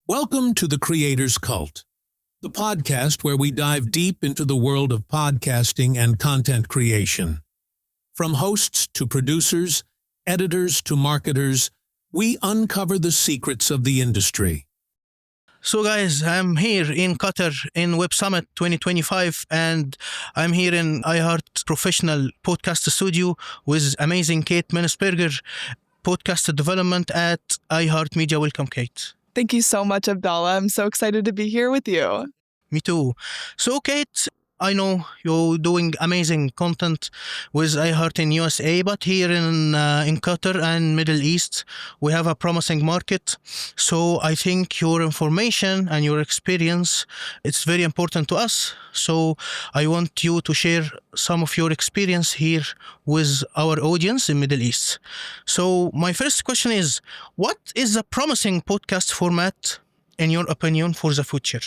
Welcome to The Creator's Cult, the podcast where we dive deep into the world of podcasting and content creation. From hosts to producers, editors to marketers, we uncover the secrets of the industry. So guys, I'm here in Qatar in Web Summit 2025, and I'm here in iHeart Professional Podcast Studio with amazing Kate Mansberger, podcast development at iHeartMedia. Welcome, Kate. Thank you so much, Abdullah. I'm so excited to be here with you. Me too. So, Kate, I know you're doing amazing content with iHeart in USA, but here in Qatar and Middle East, we have a promising market. So I think your information and your experience, it's very important to us. So I want you to share some of your experience here with our audience in Middle East. So my first question is, what is a promising podcast format, in your opinion, for the future?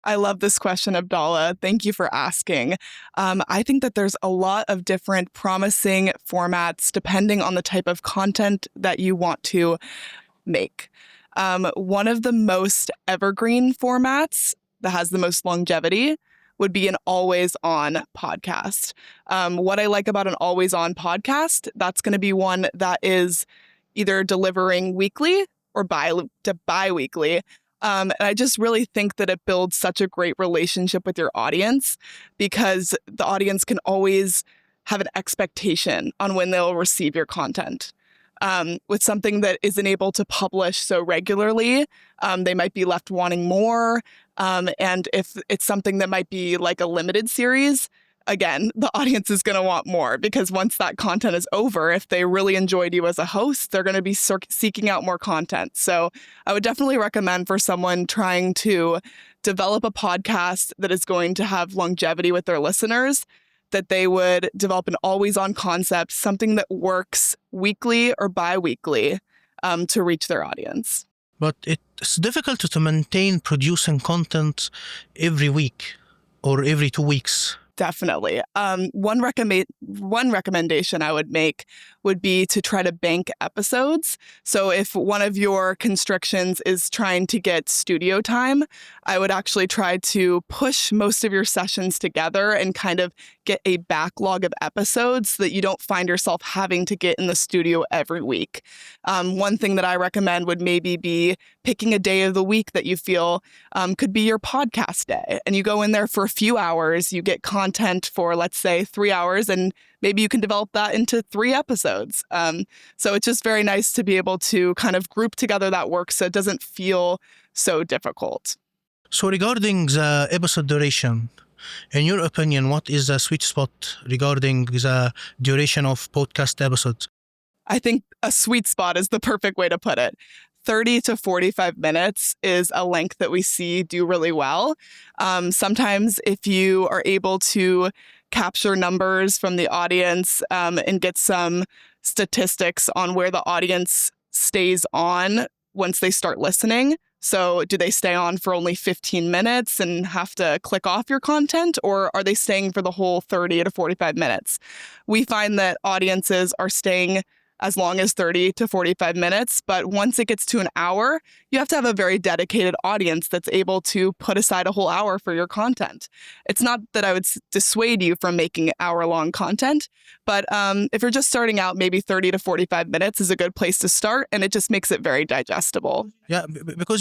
I love this question, Abdullah. Thank you for asking. I think that there's a lot of different promising formats depending on the type of content that you want to make. One of the most evergreen formats that has the most longevity would be an always-on podcast. What I like about an always-on podcast, that's going to be one that is either delivering weekly or bi-weekly. And I just really think that it builds such a great relationship with your audience because the audience can always have an expectation on when they'll receive your content. With something that isn't able to publish so regularly, they might be left wanting more. And if it's something that might be like a limited series, again, the audience is going to want more because once that content is over, if they really enjoyed you as a host, they're going to be seeking out more content. So I would definitely recommend for someone trying to develop a podcast that is going to have longevity with their listeners, that they would develop an always-on concept, something that works weekly or bi-weekly to reach their audience. But it's difficult to maintain producing content every week or every 2 weeks. Definitely. One recommendation I would make would be to try to bank episodes. So if one of your constrictions is trying to get studio time, I would actually try to push most of your sessions together and kind of get a backlog of episodes so that you don't find yourself having to get in the studio every week. One thing that I recommend would maybe be picking a day of the week that you feel could be your podcast day. And you go in there for a few hours, you get content for, let's say, 3 hours, and maybe you can develop that into 3 episodes. So it's just very nice to be able to kind of group together that work so it doesn't feel so difficult. So regarding the episode duration, in your opinion, what is the sweet spot regarding the duration of podcast episodes? I think a sweet spot is the perfect way to put it. 30 to 45 minutes is a length that we see do really well. Sometimes if you are able to capture numbers from the audience and get some statistics on where the audience stays on once they start listening. So do they stay on for only 15 minutes and have to click off your content, or are they staying for the whole 30 to 45 minutes? We find that audiences are staying as long as 30 to 45 minutes. But once it gets to an hour, you have to have a very dedicated audience that's able to put aside a whole hour for your content. It's not that I would dissuade you from making hour-long content, but if you're just starting out, maybe 30 to 45 minutes is a good place to start, and it just makes it very digestible. Yeah, because,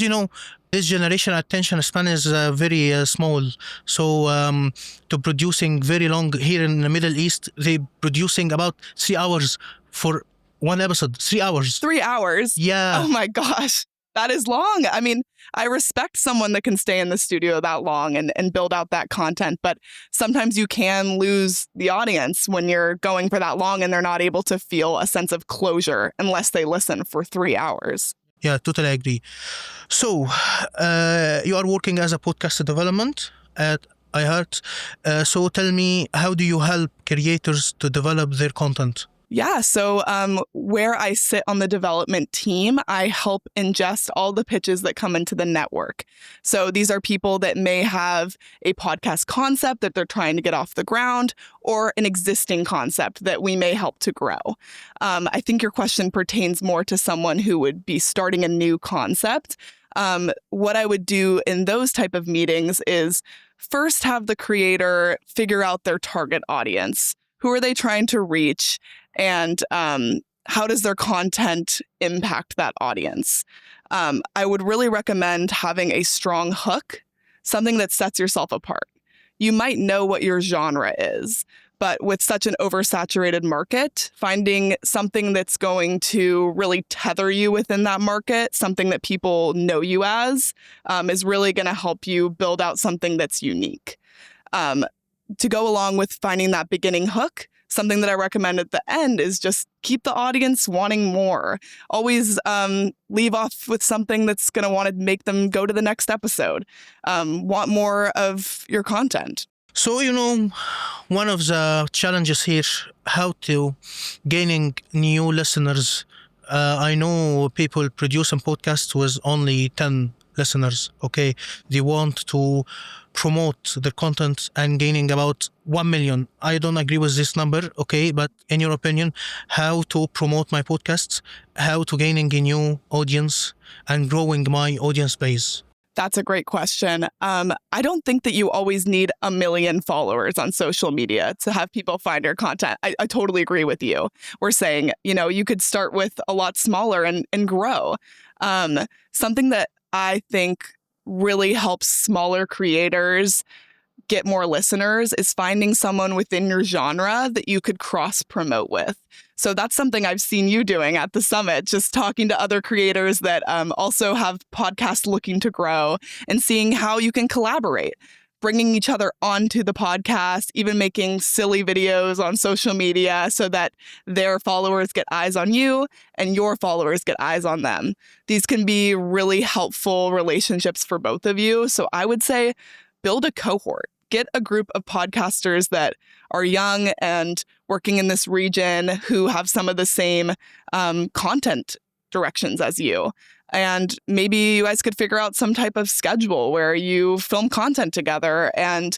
this generation attention span is very small. So to producing very long here in the Middle East, they producing about 3 hours for one episode. 3 hours. 3 hours? Yeah. Oh my gosh. That is long. I mean, I respect someone that can stay in the studio that long and build out that content, but sometimes you can lose the audience when you're going for that long and they're not able to feel a sense of closure unless they listen for 3 hours. Yeah, totally agree. So, you are working as a podcast development at iHeart. So tell me, how do you help creators to develop their content? Yeah, so where I sit on the development team, I help ingest all the pitches that come into the network. So these are people that may have a podcast concept that they're trying to get off the ground, or an existing concept that we may help to grow. I think your question pertains more to someone who would be starting a new concept. What I would do in those type of meetings is first have the creator figure out their target audience. Who are they trying to reach? And how does their content impact that audience? I would really recommend having a strong hook, something that sets yourself apart. You might know what your genre is, but with such an oversaturated market, finding something that's going to really tether you within that market, something that people know you as, is really going to help you build out something that's unique. To go along with finding that beginning hook, something that I recommend at the end is just keep the audience wanting more. Always leave off with something that's going to want to make them go to the next episode. Want more of your content. So, one of the challenges here, how to gaining new listeners. I know people producing podcasts with only 10 listeners, okay? They want to promote their content and gaining about 1 million. I don't agree with this number, okay? But in your opinion, how to promote my podcasts, how to gaining a new audience and growing my audience base? That's a great question. I don't think that you always need 1 million followers on social media to have people find your content. I totally agree with you. We're saying, you could start with a lot smaller and grow. Something that I think really helps smaller creators get more listeners is finding someone within your genre that you could cross promote with. So that's something I've seen you doing at the summit, just talking to other creators that also have podcasts looking to grow and seeing how you can collaborate, bringing each other onto the podcast, even making silly videos on social media so that their followers get eyes on you and your followers get eyes on them. These can be really helpful relationships for both of you. So I would say build a cohort. Get a group of podcasters that are young and working in this region who have some of the same content directions as you. And maybe you guys could figure out some type of schedule where you film content together and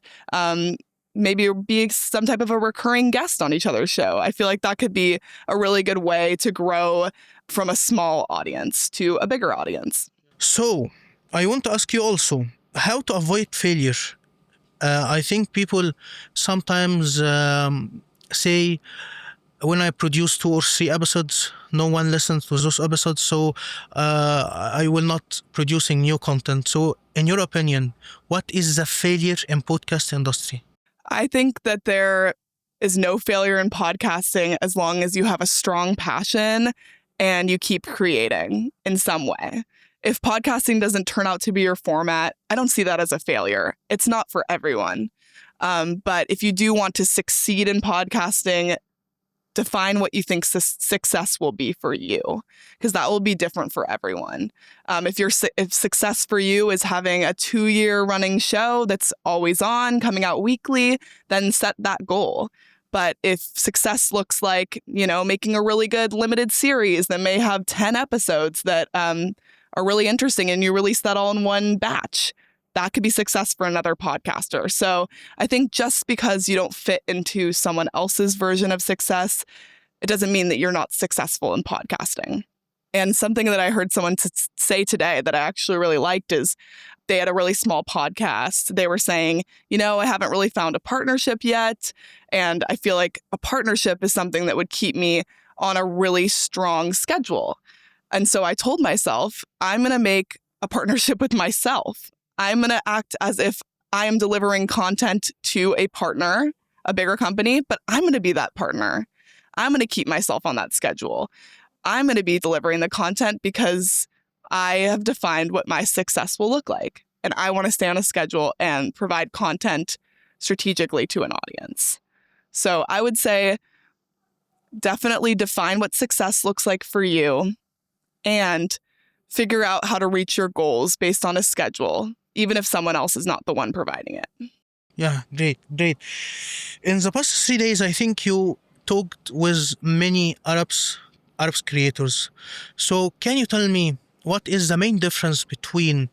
maybe be some type of a recurring guest on each other's show. I feel like that could be a really good way to grow from a small audience to a bigger audience. So I want to ask you also, how to avoid failure? I think people sometimes say, when I produce 2 or 3 episodes, no one listens to those episodes, so I will not producing new content. So in your opinion, what is the failure in podcast industry? I think that there is no failure in podcasting as long as you have a strong passion and you keep creating in some way. If podcasting doesn't turn out to be your format, I don't see that as a failure. It's not for everyone. But if you do want to succeed in podcasting, define what you think success will be for you, because that will be different for everyone. If success for you is having a 2-year running show that's always on, coming out weekly, then set that goal. But if success looks like, making a really good limited series that may have 10 episodes that are really interesting and you release that all in one batch, that could be success for another podcaster. So I think just because you don't fit into someone else's version of success, it doesn't mean that you're not successful in podcasting. And something that I heard someone say today that I actually really liked is they had a really small podcast. They were saying, I haven't really found a partnership yet. And I feel like a partnership is something that would keep me on a really strong schedule. And so I told myself, I'm going to make a partnership with myself. I'm going to act as if I am delivering content to a partner, a bigger company, but I'm going to be that partner. I'm going to keep myself on that schedule. I'm going to be delivering the content because I have defined what my success will look like. And I want to stay on a schedule and provide content strategically to an audience. So I would say definitely define what success looks like for you and figure out how to reach your goals based on a schedule, even if someone else is not the one providing it. Yeah, great. In the past 3 days, I think you talked with many Arabs creators. So can you tell me what is the main difference between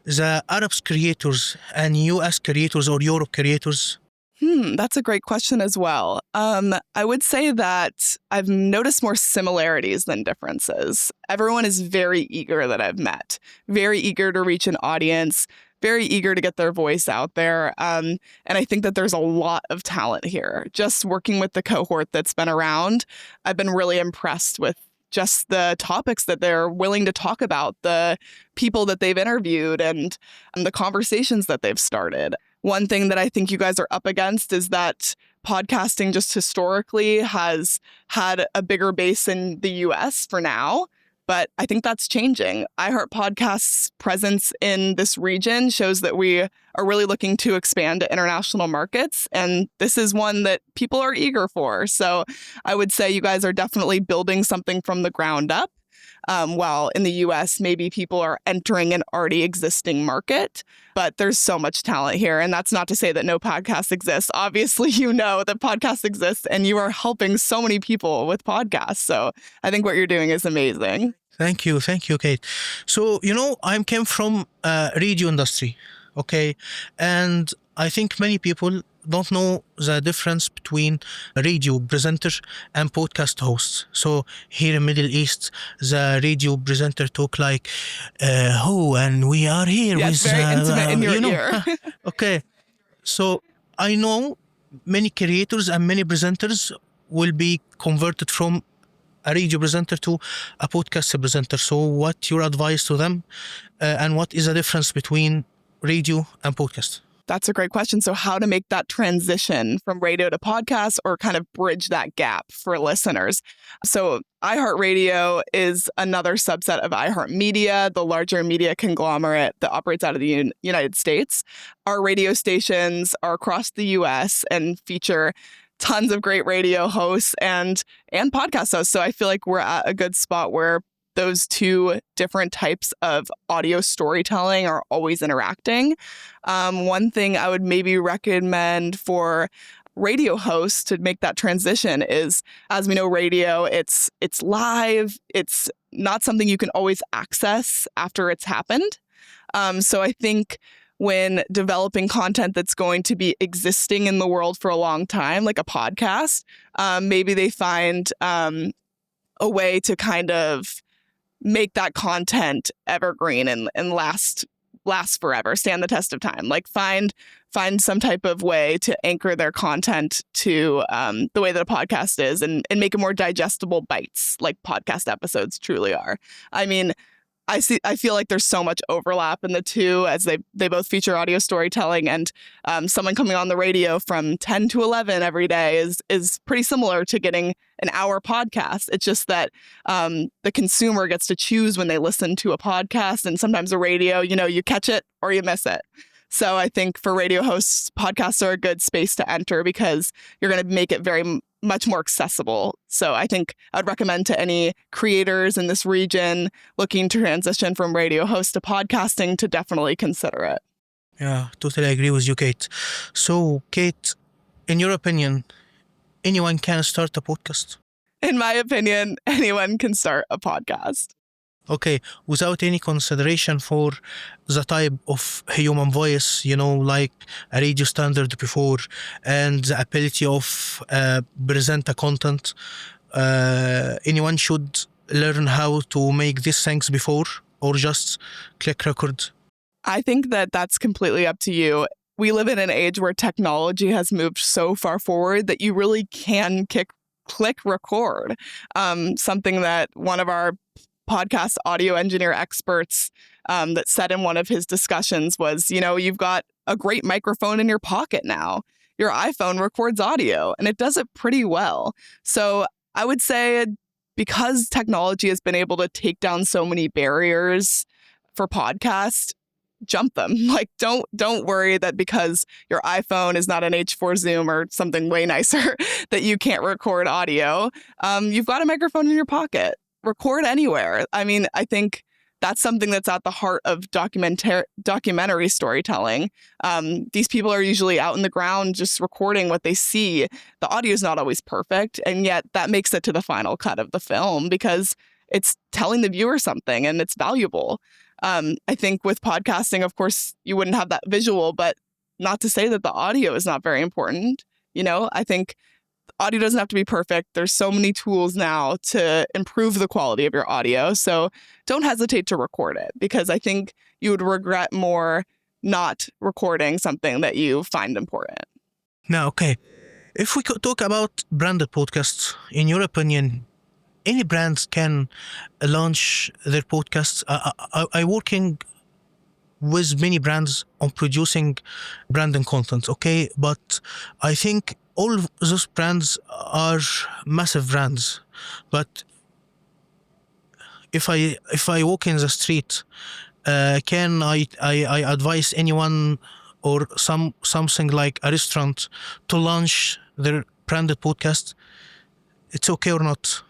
the Arabs creators and US creators or Europe creators? That's a great question as well. I would say that I've noticed more similarities than differences. Everyone is very eager that I've met, very eager to reach an audience, very eager to get their voice out there. And I think that there's a lot of talent here. Just working with the cohort that's been around, I've been really impressed with just the topics that they're willing to talk about, the people that they've interviewed, and the conversations that they've started. One thing that I think you guys are up against is that podcasting just historically has had a bigger base in the US for now, but I think that's changing. iHeart Podcast's presence in this region shows that we are really looking to expand to international markets, and this is one that people are eager for. So I would say you guys are definitely building something from the ground up. While in the US, maybe people are entering an already existing market, but there's so much talent here. And that's not to say that no podcasts exist. Obviously, you know that podcasts exist and you are helping so many people with podcasts. So I think what you're doing is amazing. Thank you, Kate. So, I came from radio industry, okay? And I think many people don't know the difference between a radio presenter and podcast hosts. So here in Middle East, the radio presenter talk like, and we are here with... It's very intimate in your ear. Okay. So I know many creators and many presenters will be converted from a radio presenter to a podcast presenter. So what's your advice to them? And what is the difference between radio and podcast? That's a great question. So how to make that transition from radio to podcast, or kind of bridge that gap for listeners. So iHeartRadio is another subset of iHeartMedia, the larger media conglomerate that operates out of the United States. Our radio stations are across the US and feature tons of great radio hosts and podcast hosts. So I feel like we're at a good spot where those two different types of audio storytelling are always interacting. One thing I would maybe recommend for radio hosts to make that transition is, as we know, radio, it's live. It's not something you can always access after it's happened. So I think when developing content that's going to be existing in the world for a long time, like a podcast, maybe they find a way to kind of make that content evergreen and last forever, stand the test of time. Like find some type of way to anchor their content to the way that a podcast is, and make it more digestible bites, like podcast episodes truly are. I mean, I feel like there's so much overlap in the two, as they both feature audio storytelling, and someone coming on the radio from 10 to 11 every day is pretty similar to getting an hour podcast. It's just that the consumer gets to choose when they listen to a podcast, and sometimes a radio, you catch it or you miss it. So I think for radio hosts, podcasts are a good space to enter because you're going to make it very much more accessible. So I think I'd recommend to any creators in this region looking to transition from radio host to podcasting to definitely consider it. Yeah, totally agree with you, Kate. So, Kate, in your opinion, anyone can start a podcast? In my opinion, anyone can start a podcast. Okay, without any consideration for the type of human voice, like a radio standard before, and the ability of present a content, anyone should learn how to make these things before, or just click record? I think that that's completely up to you. We live in an age where technology has moved so far forward that you really can click record. Something that one of our podcast audio engineer experts that said in one of his discussions was, you've got a great microphone in your pocket now. Your iPhone records audio and it does it pretty well. So I would say, because technology has been able to take down so many barriers for podcasts, jump them. Like, don't worry that because your iPhone is not an H4 Zoom or something way nicer that you can't record audio. You've got a microphone in your pocket. Record anywhere. I mean, I think that's something that's at the heart of documentary storytelling. These people are usually out in the ground just recording what they see. The audio is not always perfect, and yet that makes it to the final cut of the film because it's telling the viewer something and it's valuable. I think with podcasting, of course, you wouldn't have that visual, but not to say that the audio is not very important. I think audio doesn't have to be perfect. There's so many tools now to improve the quality of your audio. So don't hesitate to record it, because I think you would regret more not recording something that you find important. Now, okay, if we could talk about branded podcasts, in your opinion, any brands can launch their podcasts. I working with many brands on producing branding content, okay? But I think all of those brands are massive brands. But if I walk in the street, can I advise anyone or something like a restaurant to launch their branded podcast? It's okay or not?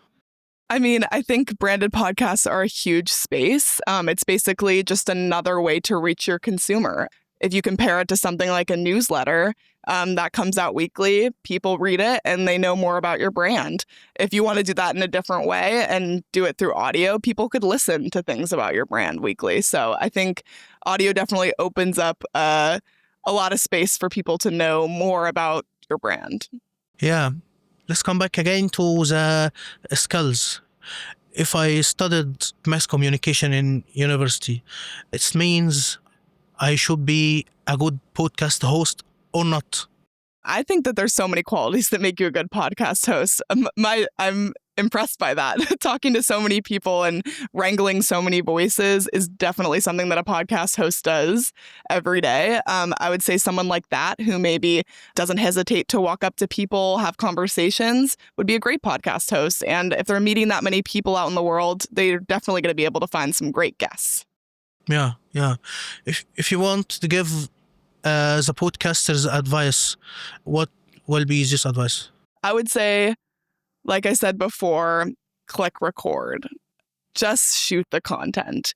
I mean, I think branded podcasts are a huge space. It's basically just another way to reach your consumer. If you compare it to something like a newsletter that comes out weekly, people read it and they know more about your brand. If you want to do that in a different way and do it through audio, people could listen to things about your brand weekly. So I think audio definitely opens up a lot of space for people to know more about your brand. Yeah. Let's come back again to the skills. If I studied mass communication in university, it means I should be a good podcast host or not? I think that there's so many qualities that make you a good podcast host. I'm impressed by that. Talking to so many people and wrangling so many voices is definitely something that a podcast host does every day. I would say someone like that, who maybe doesn't hesitate to walk up to people, have conversations, would be a great podcast host. And if they're meeting that many people out in the world, they're definitely going to be able to find some great guests. Yeah. If you want to give the podcasters advice, what will be this advice? I would say, like I said before, click record. Just shoot the content.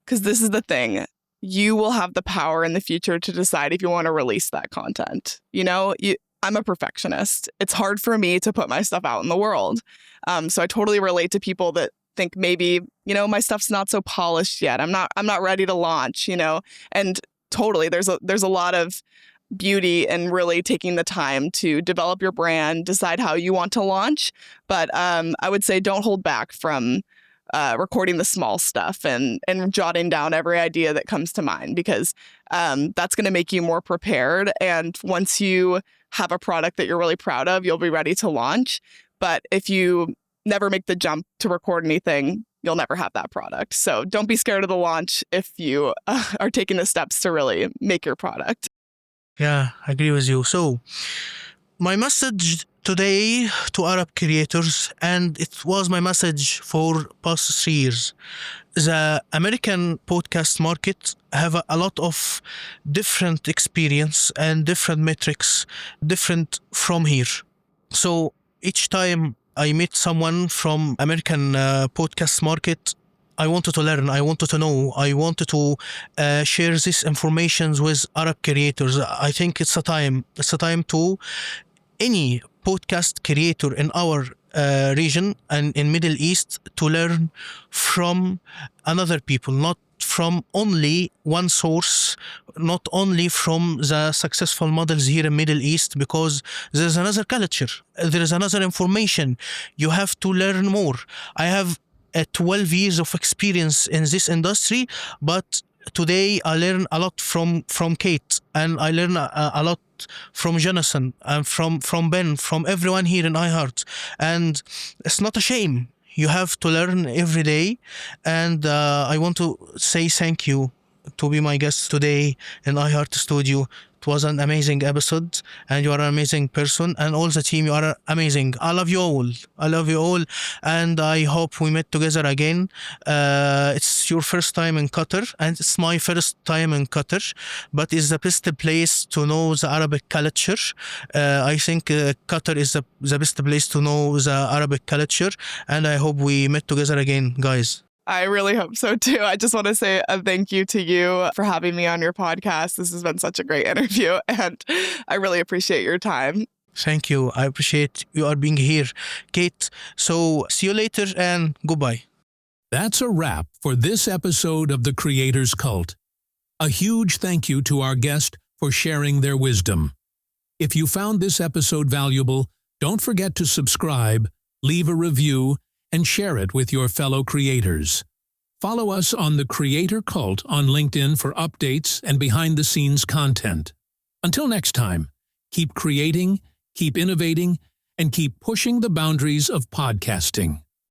Because this is the thing. You will have the power in the future to decide if you want to release that content. I'm a perfectionist. It's hard for me to put my stuff out in the world. So I totally relate to people that think maybe, my stuff's not so polished yet. I'm not ready to launch, and totally there's a lot of beauty in really taking the time to develop your brand, decide how you want to launch. But I would say don't hold back from recording the small stuff and jotting down every idea that comes to mind, because that's going to make you more prepared. And once you have a product that you're really proud of, you'll be ready to launch. But if you never make the jump to record anything, you'll never have that product. So don't be scared of the launch if you are taking the steps to really make your product. Yeah, I agree with you. So my message today to Arab creators, and it was my message for past 3 years, the American podcast market have a lot of different experience and different metrics, different from here. So each time I met someone from American podcast market, I wanted to learn, I wanted to know, I wanted to share this information with Arab creators. I think it's a time to any podcast creator in our region and in Middle East to learn from another people, not from only one source, not only from the successful models here in Middle East, because there's another culture, there is another information. You have to learn more. I have 12 years of experience in this industry, but today I learn a lot from Kate, and I learn a lot from Jonathan and from Ben, from everyone here in iHeart. And it's not a shame. You have to learn every day. And I want to say thank you to be my guest today in iHeart Studio. It was an amazing episode, and you are an amazing person, and all the team, you are amazing. I love you all. And I hope we met together again. It's your first time in Qatar, and it's my first time in Qatar, but it's the best place to know the Arabic culture. I think Qatar is the best place to know the Arabic culture, and I hope we met together again, guys. I really hope so too. I just want to say a thank you to you for having me on your podcast. This has been such a great interview, and I really appreciate your time. Thank you. I appreciate you are being here, Kate. So see you later and goodbye. That's a wrap for this episode of The Creator's Cult. A huge thank you to our guest, for sharing their wisdom. If you found this episode valuable, don't forget to subscribe, leave a review, and share it with your fellow creators. Follow us on The Creator Cult on LinkedIn for updates and behind-the-scenes content. Until next time, keep creating, keep innovating, and keep pushing the boundaries of podcasting.